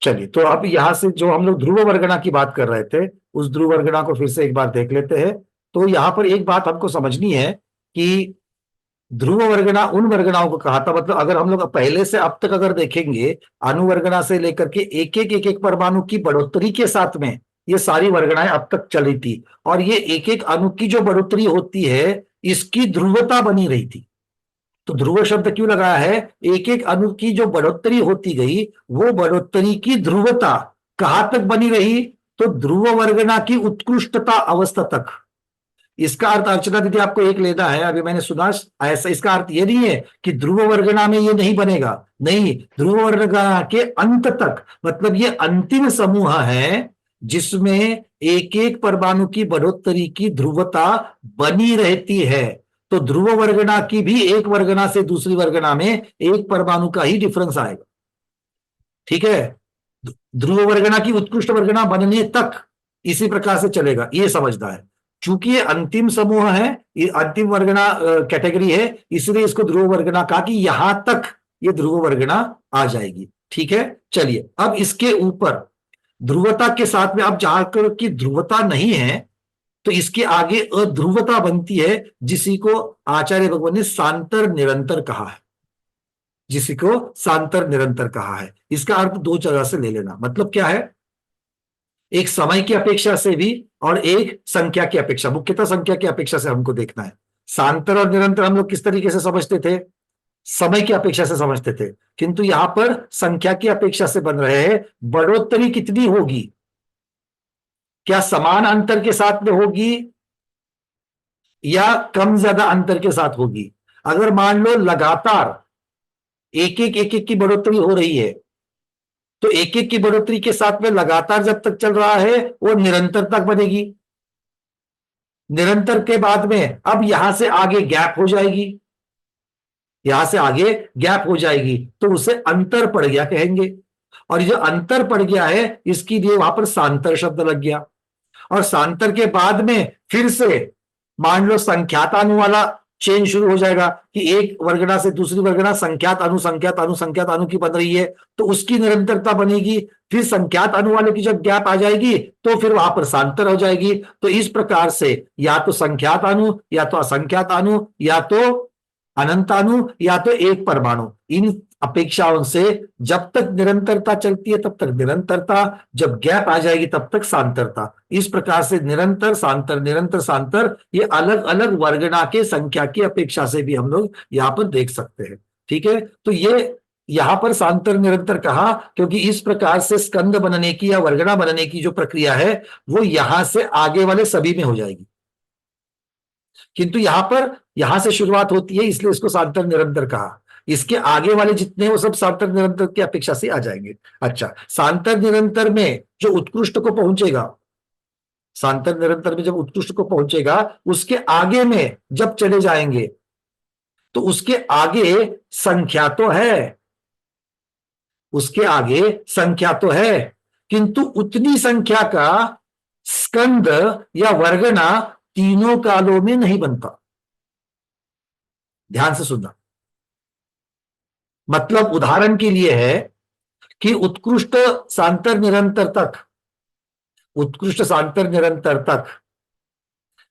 चलिए, तो अब यहां से जो हम लोग ध्रुव वर्गणा की बात कर रहे थे, उस ध्रुव वर्गणा को फिर से एक बार देख लेते हैं। तो यहां पर एक बात हमको समझनी है कि ध्रुव वर्गणा उन वर्गणाओं को कहा था, मतलब अगर हम लोग पहले से अब तक अगर देखेंगे, अनुवर्गणा से लेकर के एक एक परमाणु की बढ़ोतरी के साथ में ये सारी वर्गणाएं अब तक चली थी, और ये एक एक अणु की जो बढ़ोतरी होती है इसकी ध्रुवता बनी रही थी। तो ध्रुव शब्द क्यों लगाया है? एक एक अणु की जो बढ़ोतरी होती गई, वो बढ़ोतरी की ध्रुवता कहां तक बनी रही? तो ध्रुव वर्गणा की उत्कृष्टता अवस्था तक। इसका अर्थ अर्चना दीदी आपको एक लेना है, अभी मैंने सुना ऐसा, इसका अर्थ ये नहीं है कि ध्रुव वर्गणा में ये नहीं बनेगा, नहीं, ध्रुव वर्गणा के अंत तक, मतलब ये अंतिम समूह है जिसमें एक एक परमाणु की बढ़ोतरी की ध्रुवता बनी रहती है। तो ध्रुव वर्गणा की भी एक वर्गणा से दूसरी वर्गणा में एक परमाणु का ही डिफरेंस आएगा, ठीक है। ध्रुव वर्गणा की उत्कृष्ट वर्गणा बनने तक इसी प्रकार से चलेगा, ये समझना है। चूंकि ये अंतिम समूह है, ये अंतिम वर्गणा कैटेगरी है, इसलिए इसको ध्रुव वर्गणा कहा कि यहां तक ये ध्रुव वर्गणा आ जाएगी, ठीक है। चलिए, अब इसके ऊपर ध्रुवता के साथ में अब जहां कर की ध्रुवता नहीं है, तो इसके आगे अध्रुवता बनती है, जिसी को आचार्य भगवान ने सांतर निरंतर कहा है, जिसी को सांतर निरंतर कहा है। इसका अर्थ दो जगह से ले लेना, मतलब क्या है? एक समय की अपेक्षा से भी और एक संख्या की अपेक्षा, मुख्यतः संख्या की अपेक्षा से हमको देखना है। सांतर और निरंतर हम लोग किस तरीके से समझते थे? समय की अपेक्षा से समझते थे, किंतु यहां पर संख्या की अपेक्षा से बन रहे हैं। बढ़ोतरी कितनी होगी? क्या समान अंतर के साथ में होगी या कम ज्यादा अंतर के साथ होगी? अगर मान लो लगातार एक एक की बढ़ोतरी हो रही है, तो एक एक की बढ़ोतरी के साथ में लगातार जब तक चल रहा है वो निरंतर तक बनेगी। निरंतर के बाद में अब यहां से आगे गैप हो जाएगी, यहां से आगे गैप हो जाएगी, तो उसे अंतर पड़ गया कहेंगे। और जो अंतर पड़ गया है इसके लिए वहां पर सांतर शब्द लग गया। और सांतर के बाद में फिर से मान लो संख्यात अणु वाला चेंज शुरू हो जाएगा कि एक वर्गणा से दूसरी वर्गणा संख्यात अणु संख्यात अणु संख्यात अणु की बन रही है, तो उसकी निरंतरता बनेगी। फिर संख्यात अणु वाले की जब गैप आ जाएगी तो फिर वहां पर सांतर हो जाएगी। तो इस प्रकार से या तो संख्यात अणु या तो असंख्यात अणु या तो अनंत अणु या तो एक परमाणु, इन अपेक्षाओं से जब तक निरंतरता चलती है तब तक निरंतरता, जब गैप आ जाएगी तब तक सांतरता। इस प्रकार से निरंतर सांतर निरंतर सांतर ये अलग अलग वर्गणा के संख्या की अपेक्षा से भी हम लोग यहां पर देख सकते हैं, ठीक है। तो ये यहां पर सांतर निरंतर कहा क्योंकि इस प्रकार से स्कंद बनने की या वर्गणा बनने की जो प्रक्रिया है वो यहां से आगे वाले सभी में हो जाएगी, किंतु यहां से शुरुआत होती है, इसलिए इसको सांतर निरंतर कहा। इसके आगे वाले जितने वो सब सांतर निरंतर की अपेक्षा से आ जाएंगे। अच्छा, सांतर निरंतर में जो उत्कृष्ट को पहुंचेगा, सांतर निरंतर में जब उत्कृष्ट को पहुंचेगा उसके आगे में जब चले जाएंगे तो उसके आगे संख्या तो है, उसके आगे संख्या तो है, किंतु उतनी संख्या का स्कंद या वर्गना तीनों कालों में नहीं बनता। ध्यान से सुनना, मतलब उदाहरण के लिए है कि उत्कृष्ट सांतर निरंतर तक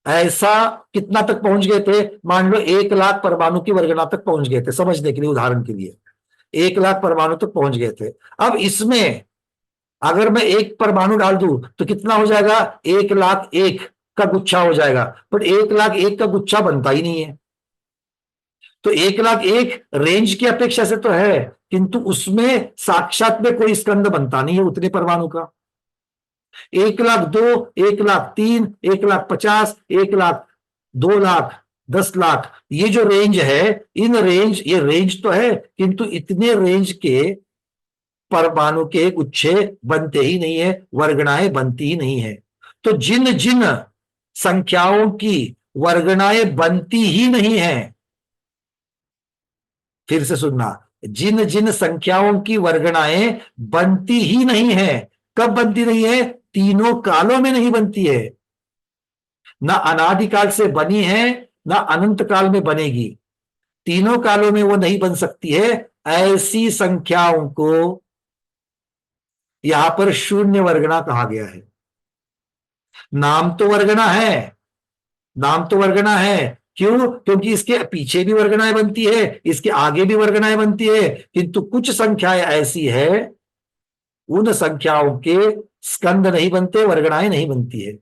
ऐसा कितना तक पहुंच गए थे? मान लो 1 लाख परमाणु की वर्गणा तक पहुंच गए थे, समझने के लिए उदाहरण के लिए 1 लाख परमाणु तक पहुंच गए थे। अब इसमें अगर मैं एक परमाणु डाल दूं तो कितना हो जाएगा? 1 लाख 1 का गुच्छा हो जाएगा, पर 1 लाख 1 का गुच्छा बनता ही नहीं है। तो 1 लाख 1 रेंज की अपेक्षा से तो है, किंतु उसमें साक्षात में कोई स्कंद बनता नहीं है उतने परमाणु का। 1 लाख 2, 1 लाख 3, 1 लाख 50, 1 लाख 2 लाख 10 लाख, ये जो रेंज है, ये रेंज तो है, किंतु इतने रेंज के परमाणु के गुच्छे बनते ही नहीं है, वर्गणाएं बनती ही नहीं है। तो जिन जिन संख्याओं की वर्गणाएं बनती ही नहीं है, फिर से सुनना, जिन जिन संख्याओं की वर्गणाएं बनती ही नहीं है, कब बनती नहीं है? तीनों कालों में नहीं बनती है, ना अनादिकाल से बनी है ना अनंत काल में बनेगी। तीनों कालों में वो नहीं बन सकती है। ऐसी संख्याओं को यहां पर शून्य वर्गणा कहा गया है। नाम तो वर्गणा है, नाम तो वर्गणा है। क्यों? क्योंकि इसके पीछे भी वर्गणाएं बनती है, इसके आगे भी वर्गणाएं बनती है, किंतु कुछ संख्याएं ऐसी है, उन संख्याओं के स्कंद नहीं बनते, वर्गणाएं नहीं बनती है,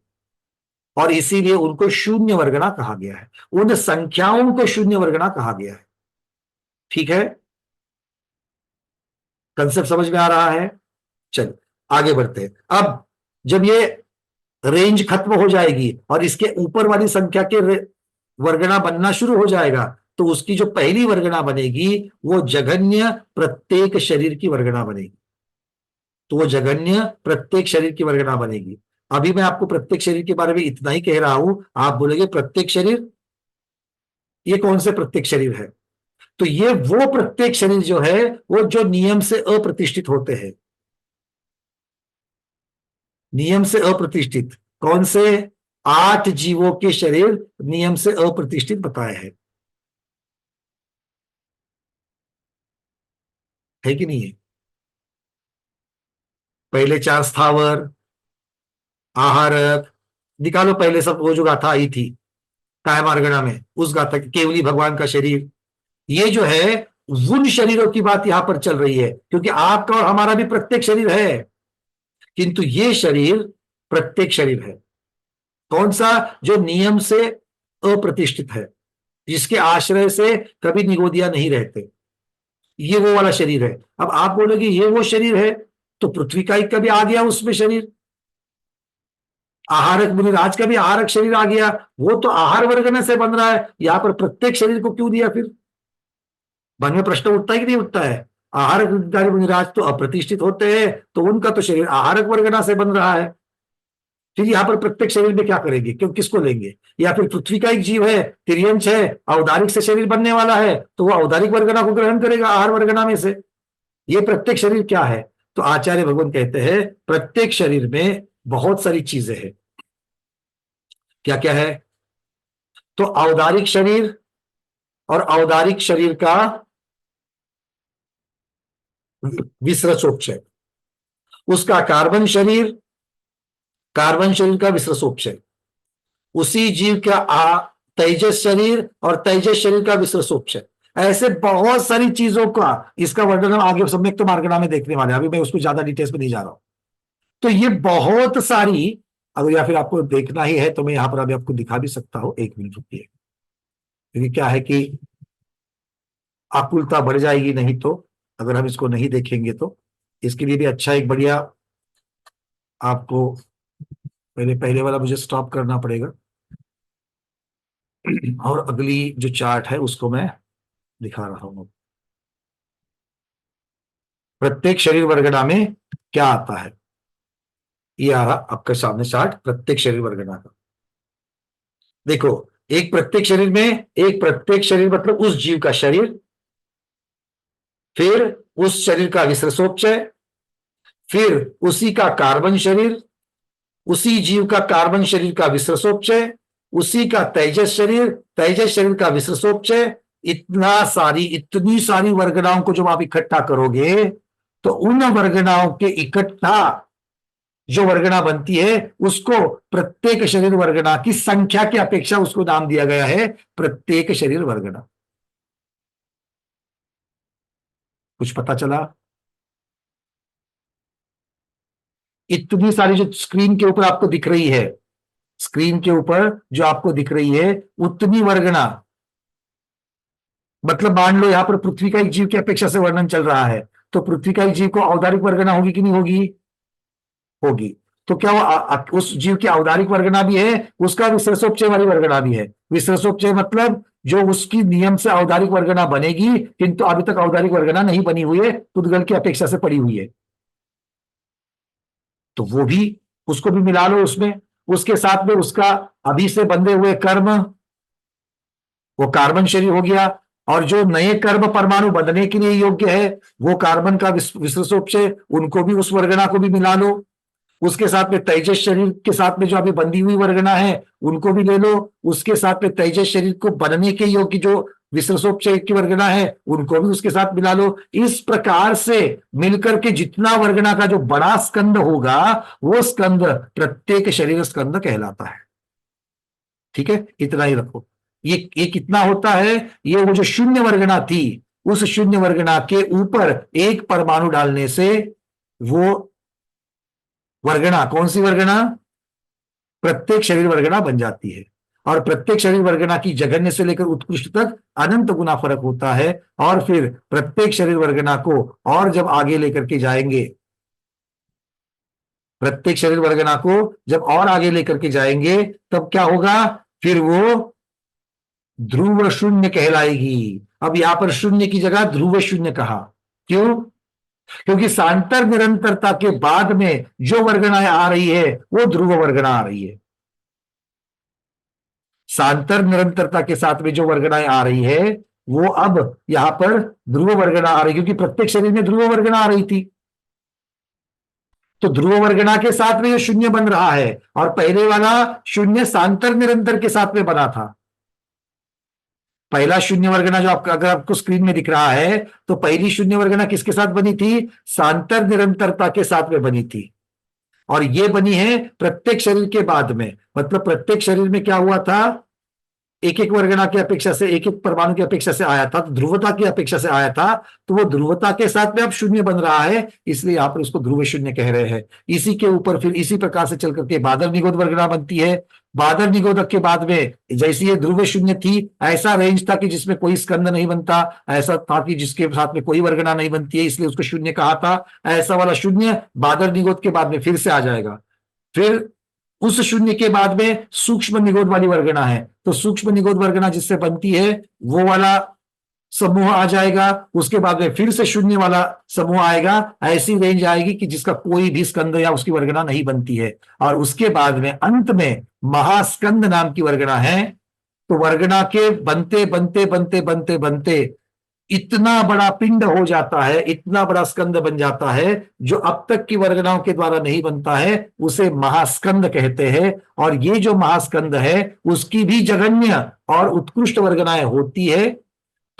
और इसीलिए उनको शून्य वर्गणा कहा गया है। उन संख्याओं को शून्य वर्गणा कहा गया है। ठीक है, कंसेप्ट समझ में आ रहा है? चलिए आगे बढ़ते हैं। अब जब ये रेंज खत्म हो जाएगी और इसके ऊपर वाली संख्या के वर्गणा बनना शुरू हो जाएगा, तो उसकी जो पहली वर्गणा बनेगी वो जघन्य प्रत्येक शरीर की वर्गणा बनेगी। तो वो जघन्य प्रत्येक शरीर की वर्गणा बनेगी। अभी मैं आपको प्रत्येक शरीर के बारे में इतना ही कह रहा हूं, आप बोलेंगे प्रत्येक शरीर, ये कौन से प्रत्येक शरीर है? तो ये वो प्रत्येक शरीर जो है वो जो नियम से अप्रतिष्ठित होते हैं। नियम से अप्रतिष्ठित कौन से? 8 जीवों के शरीर नियम से अप्रतिष्ठित बताए हैं, है कि नहीं है? पहले 4 स्थावर, आहारक, निकालो पहले सब, वो जो गाथा आई थी कायमार्गणा में, उस गाथा की केवली भगवान का शरीर, ये जो है उन शरीरों की बात यहां पर चल रही है, क्योंकि आपका और हमारा भी प्रत्येक शरीर है, किंतु ये शरीर प्रत्येक शरीर है। कौन सा? जो नियम से अप्रतिष्ठित है, जिसके आश्रय से कभी निगोदिया नहीं रहते, ये वो वाला शरीर है। अब आप बोलोगे ये वो शरीर है, तो पृथ्वी का ही कभी आ गया उसमें शरीर, आहारक मुनिराज का भी आहारक शरीर आ गया, वो तो आहार वर्गना से बन रहा है, यहां पर प्रत्येक शरीर को क्यों दिया? फिर मन में प्रश्न उठता है कि नहीं उठता है? आहारक मुनिराज तो अप्रतिष्ठित होते हैं, तो उनका तो शरीर आहारक वर्गना से बन रहा है, फिर यहां पर प्रत्येक शरीर में क्या करेंगे? क्यों, किसको लेंगे? या फिर पृथ्वी का एक जीव है, तिर्यंश है, औदारिक से शरीर बनने वाला है, तो वो औदारिक वर्गना को ग्रहण करेगा आहार वर्गना में से। ये प्रत्येक शरीर क्या है? तो आचार्य भगवान कहते हैं प्रत्येक शरीर में बहुत सारी चीजें हैं। क्या क्या है? तो औदारिक शरीर, और औदारिक शरीर का विसृसोपचय, उसका कार्बन शरीर, कार्बन शरीर का विसृसोपचय, उसी जीव का तेजस शरीर, और तेजस शरीर का विसृसोपचय। ऐसे बहुत सारी चीजों का इसका वर्णन हम आगे सम्यक्त मार्गणा में देखने वाले हैं, अभी मैं उसको ज्यादा डिटेल्स में नहीं जा रहा हूं। तो ये बहुत सारी, अगर या फिर आपको देखना ही है तो मैं यहां पर अभी आपको दिखा भी सकता हूं, 1 मिनट रुकिए, क्योंकि क्या है कि आकुलता बढ़ जाएगी नहीं तो, अगर हम इसको नहीं देखेंगे तो। इसके लिए भी अच्छा एक बढ़िया, आपको पहले पहले वाला मुझे स्टॉप करना पड़ेगा, और अगली जो चार्ट है उसको मैं दिखा रहा हूं। प्रत्येक शरीर वर्गना में क्या आता है, ये आ रहा आपके सामने चार्ट प्रत्येक शरीर वर्गना का। देखो, एक प्रत्येक शरीर में, एक प्रत्येक शरीर मतलब उस जीव का शरीर, फिर उस शरीर का विसृसोपचय, फिर उसी का कार्बन शरीर, उसी जीव का कार्बन शरीर का विसृसोपचय, उसी का तेजस शरीर, तेजस शरीर का विसृसोपचय। इतनी सारी वर्गनाओं को जब आप इकट्ठा करोगे, तो उन वर्गनाओं के इकट्ठा जो वर्गना बनती है उसको प्रत्येक शरीर वर्गना की संख्या की अपेक्षा उसको नाम दिया गया है प्रत्येक शरीर वर्गना। कुछ पता चला? इतनी सारी जो स्क्रीन के ऊपर आपको दिख रही है, स्क्रीन के ऊपर जो आपको दिख रही है उतनी वर्गना, मतलब मान लो यहां पर पृथ्वी का एक जीव की अपेक्षा से वर्णन चल रहा है, तो पृथ्वी का एक जीव को औदारिक वर्गना होगी कि नहीं होगी? होगी। तो क्या वो उस जीव की औदारिक वर्गना भी है, उसका विसर्जोपचय वाली वर्गना भी है। विसर्जोपचय मतलब जो उसकी नियम से औदारिक वर्गना बनेगी, किंतु अभी तक औदारिक वर्गना नहीं बनी हुई है, पुद्गल की अपेक्षा से पड़ी हुई है, तो वो भी, उसको भी मिला लो उसमें। उसके साथ में उसका अभी से बंधे हुए कर्म, वो कार्बन शरीर हो गया, और जो नए कर्म परमाणु बंधने के लिए योग्य है वो कार्बन का विसर्जोपचय, उनको भी, उस वर्गना को भी मिला लो। उसके साथ में तेजस शरीर के साथ में जो अभी बंधी हुई वर्गना है उनको भी ले लो, उसके साथ में तेजस शरीर को बनने के योग्य जो विसर्जोपचय की वर्गना है उनको भी उसके साथ मिला लो। इस प्रकार से मिलकर के जितना वर्गना का जो बड़ा स्कंद होगा वो स्कंद प्रत्येक शरीर स्कंद कहलाता है। ठीक है, इतना ही रखो। ये कितना होता है, ये वो जो शून्य वर्गना थी उस शून्य वर्गना के ऊपर एक परमाणु डालने से वो वर्गना, कौन सी वर्गना, प्रत्येक शरीर वर्गना बन जाती है। और प्रत्येक शरीर वर्गना की जघन्य से लेकर उत्कृष्ट तक अनंत गुना फर्क होता है। और फिर प्रत्येक शरीर वर्गना को और जब आगे लेकर के जाएंगे, प्रत्येक शरीर वर्गना को जब और आगे लेकर के जाएंगे तब क्या होगा, फिर वो ध्रुव शून्य कहलाएगी। अब यहां पर शून्य की जगह ध्रुव शून्य कहा, क्यों, क्योंकि सांतर निरंतरता के बाद में जो वर्गणाएं आ रही है वो ध्रुव वर्गणा आ रही है। सांतर निरंतरता के साथ में जो वर्गणाएं आ रही है वो अब यहां पर ध्रुव वर्गणा आ रही है, क्योंकि प्रत्येक शरीर में ध्रुव वर्गणा आ रही थी। तो ध्रुव वर्गणा के साथ में ये शून्य बन रहा है, और पहले वाला शून्य सांतर निरंतर के साथ में बना था। पहला शून्य वर्गना जो आपका अगर आपको स्क्रीन में दिख रहा है तो पहली शून्य वर्गना किसके साथ बनी थी, सांतर निरंतरता के साथ में बनी थी। और ये बनी है प्रत्येक शरीर के बाद में, मतलब प्रत्येक शरीर में क्या हुआ था, एक एक वर्गना की अपेक्षा से, एक एक परमाणु की अपेक्षा से आया था, तो ध्रुवता की अपेक्षा से आया था, तो वो ध्रुवता के साथ में अब शून्य बन रहा है, इसलिए यहां पर उसको ध्रुव शून्य कह रहे हैं। इसी के ऊपर फिर इसी प्रकार से चल करके बादल निगोद वर्गना बनती है। बादल निगोदक के बाद में जैसी ये ध्रुव शून्य थी, ऐसा रेंज था कि जिसमें कोई स्कंद नहीं बनता, ऐसा था कि जिसके साथ में कोई वर्गना नहीं बनती है, इसलिए उसको शून्य कहा था। ऐसा वाला शून्य बादल निगोद के बाद में फिर से आ जाएगा। फिर उस शून्य के बाद में सूक्ष्म निगोद वाली वर्गना है, तो सूक्ष्म निगोद वर्गना जिससे बनती है वो वाला समूह आ जाएगा। उसके बाद में फिर से शून्य वाला समूह आएगा, ऐसी रेंज आएगी कि जिसका कोई भी स्कंद या उसकी वर्गना नहीं बनती है। और उसके बाद में अंत में महास्कंद नाम की वर्गना है। तो वर्गना के बनते बनते बनते बनते बनते इतना बड़ा पिंड हो जाता है, इतना बड़ा स्कंद बन जाता है, जो अब तक की वर्गनाओं के द्वारा नहीं बनता है, उसे महास्कंद कहते हैं। और ये जो महास्कंद है उसकी भी जघन्य और उत्कृष्ट वर्गनाएं होती है।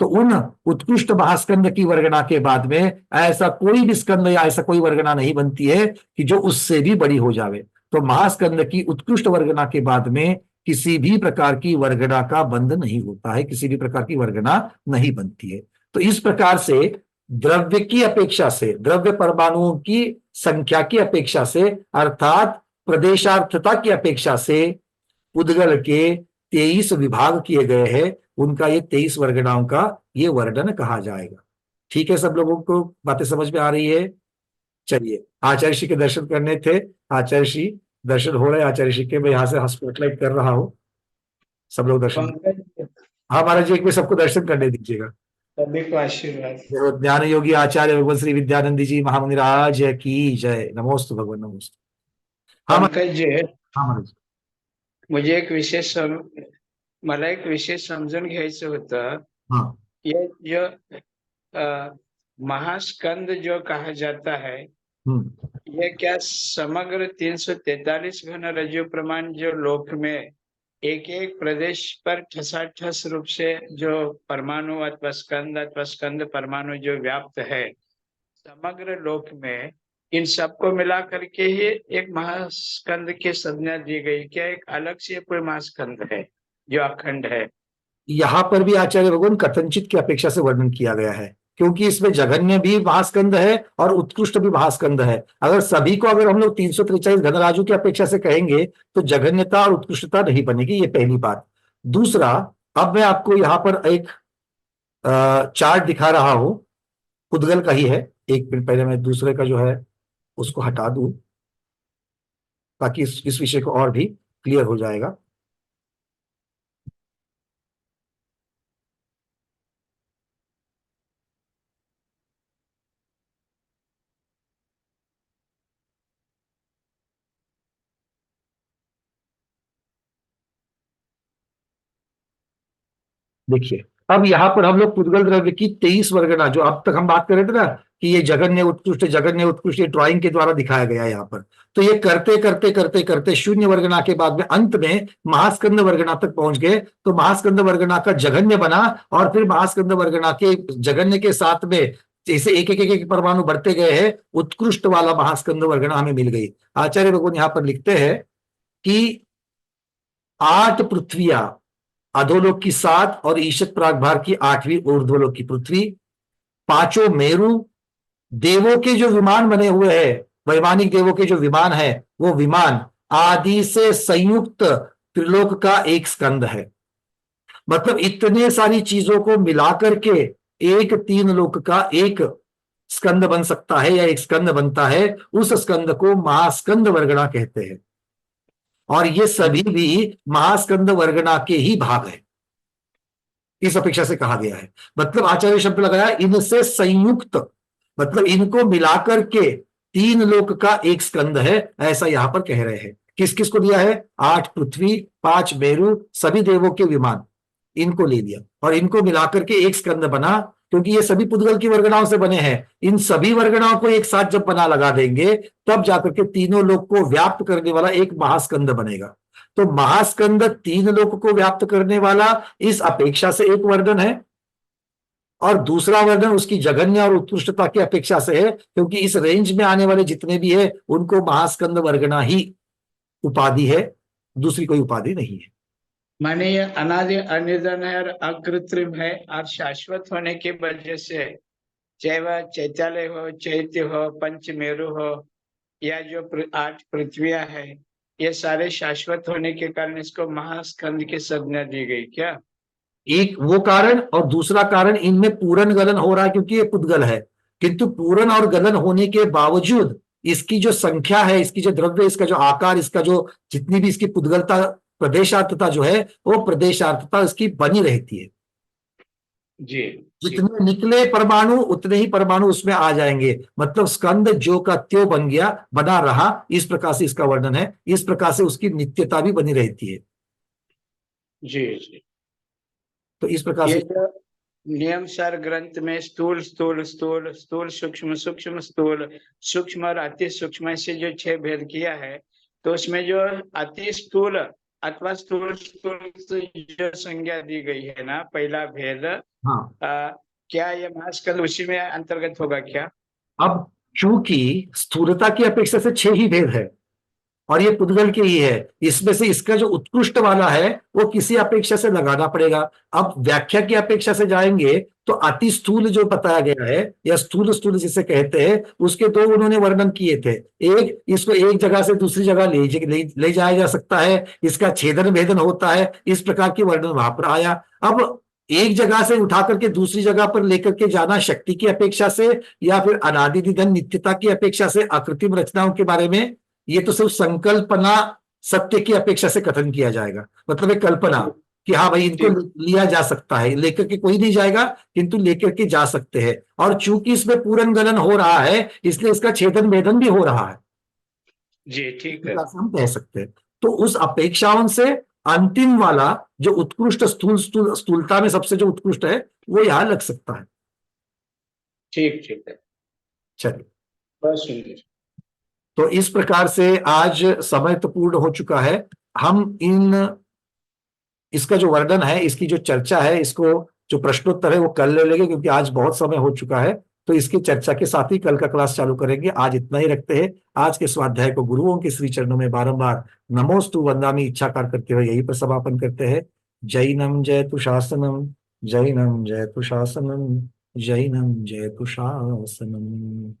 तो उन उत्कृष्ट महास्कंद की वर्गना के बाद में ऐसा कोई भी स्कंद या ऐसा कोई वर्गना नहीं बनती है कि जो उससे भी बड़ी हो जावे। तो महास्कंद की उत्कृष्ट वर्गना के बाद में किसी भी प्रकार की वर्गना का बंध नहीं होता है, किसी भी प्रकार की वर्गना नहीं बनती है। तो इस प्रकार से द्रव्य की अपेक्षा से, द्रव्य परमाणुओं की संख्या की अपेक्षा से, अर्थात प्रदेशार्थता की अपेक्षा से उद्गल के 23 विभाग किए गए हैं, उनका ये 23 वर्गनाओं का ये वर्णन कहा जाएगा। ठीक है, सब लोगों को बातें समझ में आ रही है। चलिए, आचार्य श्री के दर्शन करने थे। आचार्य श्री दर्शन हो रहे हैं, आचार्य श्री के, मैं यहाँ से स्पॉटलाइट कर रहा हूँ। सब लोग दर्शन, पंकज हाँ महाराज जी, एक में सबको दर्शन करने दीजिएगा। सभी को आशीर्वाद। ज्ञान योगी आचार्य भगवान श्री विद्यानंद जी महामुनिराज की जय। नमोस्तु भगवान, नमोस्तु। हाँ पंकज जी, हाँ महाराज। मुझे एक विशेष मला एक विशेष समजून घ्यायचं होतं। हाँ। ये जो महास्कंद जो कहा जाता है, ये क्या समग्र 343 घन रज्जु प्रमाण जो लोक में एक एक प्रदेश पर ठसाठस रूप से जो परमाणु अथवा स्कंद परमाणु जो व्याप्त है समग्र लोक में, इन सबको मिला करके ही एक महास्कंद की संज्ञा दी गई? क्या एक अलग से कोई महास्कंद है जो अखंड है? यहां पर भी आचार्य भगवान कथनचित की अपेक्षा से वर्णन किया गया है, क्योंकि इसमें जघन्य भी महास्कंद है और उत्कृष्ट भी महास्कंद है। अगर सभी को अगर हम लोग 343 धनराजु की अपेक्षा से कहेंगे तो जघन्यता और उत्कृष्टता नहीं बनेगी, ये पहली बात। दूसरा, अब मैं आपको यहाँ पर एक चार्ट दिखा रहा हूं, उद्गल का ही है। एक मिनट पहले मैं दूसरे का जो है उसको हटा दूं, ताकि इस विषय को और भी क्लियर हो जाएगा। देखिए, अब यहां पर हम लोग पुद्गल द्रव्य की 23 वर्गना, जो अब तक हम बात कर रहे थे ना कि ये जघन्य उत्कृष्ट ये ड्राइंग के द्वारा दिखाया गया है यहाँ पर। तो ये करते करते करते करते शून्य वर्गना के बाद में अंत में महास्कंद वर्गना तक पहुंच गए। तो महास्कंद वर्गना का जघन्य बना, और फिर महास्कंद वर्गना के जघन्य के साथ में जैसे एक एक एक एक परमाणु बढ़ते गए हैं, उत्कृष्ट वाला महास्कंद वर्गना हमें मिल गई। आचार्य भगवान यहां पर लिखते हैं कि 8 पृथ्वियां, अधोलोक की 7 और ईशत प्रागभार की 8वीं ऊर्ध्वलोक की पृथ्वी, 5 मेरु, देवों के जो विमान बने हुए हैं, वैमानिक देवों के जो विमान है, वो विमान आदि से संयुक्त त्रिलोक का एक स्कंद है। मतलब इतने सारी चीजों को मिलाकर के एक 3 लोक का एक स्कंद बन सकता है, या एक स्कंद बनता है। उस स्कंद को महास्कंद वर्गना कहते हैं, और ये सभी भी महास्कंद वर्गना के ही भाग है, इस अपेक्षा से कहा गया है। मतलब आचार्य शब्द लगाया इनसे संयुक्त, मतलब इनको मिलाकर के 3 लोक का एक स्कंद है, ऐसा यहां पर कह रहे हैं। किस किस को दिया है? 8 पृथ्वी, 5 मेरु, सभी देवों के विमान, इनको ले लिया और इनको मिलाकर के एक स्कंद बना। क्योंकि ये सभी पुद्गल की वर्गणाओं से बने हैं, इन सभी वर्गणाओं को एक साथ जब बना लगा देंगे, तब जाकर के तीनों लोक को व्याप्त करने वाला एक महास्कंद बनेगा। तो महास्कंद 3 लोक को व्याप्त करने वाला इस अपेक्षा से एक वर्णन है, और दूसरा वर्णन उसकी जघन्य और उत्कृष्टता की अपेक्षा से है, क्योंकि इस रेंज में आने वाले जितने भी है उनको महास्कंद वर्गना ही उपाधि है, दूसरी कोई उपाधि नहीं है। माने ये अनादि अनिधन है और अकृत्रिम है, और शाश्वत होने की वजह से चाहे वह चैत्यालय हो, चैत्य हो, पंचमेरु हो, या जो 8 पृथ्वियां है, ये सारे शाश्वत होने के कारण इसको महास्कंद की संज्ञा दी गई क्या? एक वो कारण, और दूसरा कारण इनमें पूरन गलन हो रहा है क्योंकि ये पुद्गल है, किंतु पूरन और गलन होने के बावजूद इसकी जो संख्या है, इसकी जो द्रव्य, इसका जो आकार, इसका जो जितनी भी इसकी पुद्गलता, प्रदेशार्थता जो है, वो प्रदेशार्थता इसकी बनी रहती है। जी, जितने निकले परमाणु उतने ही परमाणु उसमें आ जाएंगे, मतलब स्कंद जो का त्यों बन गया, बना रहा, इस प्रकार से इसका वर्णन है। इस प्रकार से उसकी नित्यता भी बनी रहती है। जी, जी। तो इस प्रकार ये से जो नियम सार ग्रंथ में स्थूल स्थूल स्थूल स्थूल सूक्ष्म सूक्ष्म स्थूल सूक्ष्म और अति सूक्ष्म से जो 6 भेद किया है, तो उसमें जो अति स्थूल अथवा स्थूल स्थूल जो संज्ञा दी गई है ना, पहला भेद, हाँ, क्या ये महास्कंद उसी में अंतर्गत होगा क्या? अब चूंकि स्थूलता की अपेक्षा से 6 ही भेद है, और ये पुद्गल के ही है, इसमें से इसका जो उत्कृष्ट वाला है वो किसी अपेक्षा से लगाना पड़ेगा। अब व्याख्या की अपेक्षा से जाएंगे तो अति स्थूल जो बताया गया है, या स्थूल स्थूल जिसे कहते हैं, उसके 2 उन्होंने वर्णन किए थे। एक, इसको एक जगह से दूसरी जगह ले जाया जा सकता है, इसका छेदन भेदन होता है, इस प्रकार की वर्णन वहां पर आया। अब एक जगह से उठा करके दूसरी जगह पर लेकर के जाना शक्ति की अपेक्षा से, या फिर अनादि निधन नित्यता की अपेक्षा से, आकृतिम रचनाओं के बारे में, ये तो सिर्फ संकल्पना सत्य की अपेक्षा से कथन किया जाएगा। मतलब एक कल्पना कि हाँ भाई इनको लिया जा सकता है, लेकर के कोई नहीं जाएगा किंतु लेकर के जा सकते हैं। और चूंकि इसमें पूरन गलन हो रहा है, इसलिए इसका छेदन भेदन भी हो रहा है। जी, ठीक है। हम कह सकते हैं। तो उस अपेक्षाओं से अंतिम वाला जो उत्कृष्ट स्थूलता में सबसे जो उत्कृष्ट है, वो यहां लग सकता है। ठीक, ठीक है। चलिए, बहुत सुंदर। तो इस प्रकार से आज समय तो पूर्ण हो चुका है। हम इसका जो वर्णन है, इसकी जो चर्चा है, इसको जो प्रश्नोत्तर है वो कल ले लेंगे, क्योंकि आज बहुत समय हो चुका है। तो इसकी चर्चा के साथ ही कल का क्लास चालू करेंगे। आज इतना ही रखते हैं। आज के स्वाध्याय को गुरुओं के श्री चरणों में बारंबार नमोस्तु वंदामि इच्छाकार करते हुए यही पर समापन करते हैं। जैनम जयतु शासनम, जैनम जयतु शासनम, जैनम जयतु शासनम।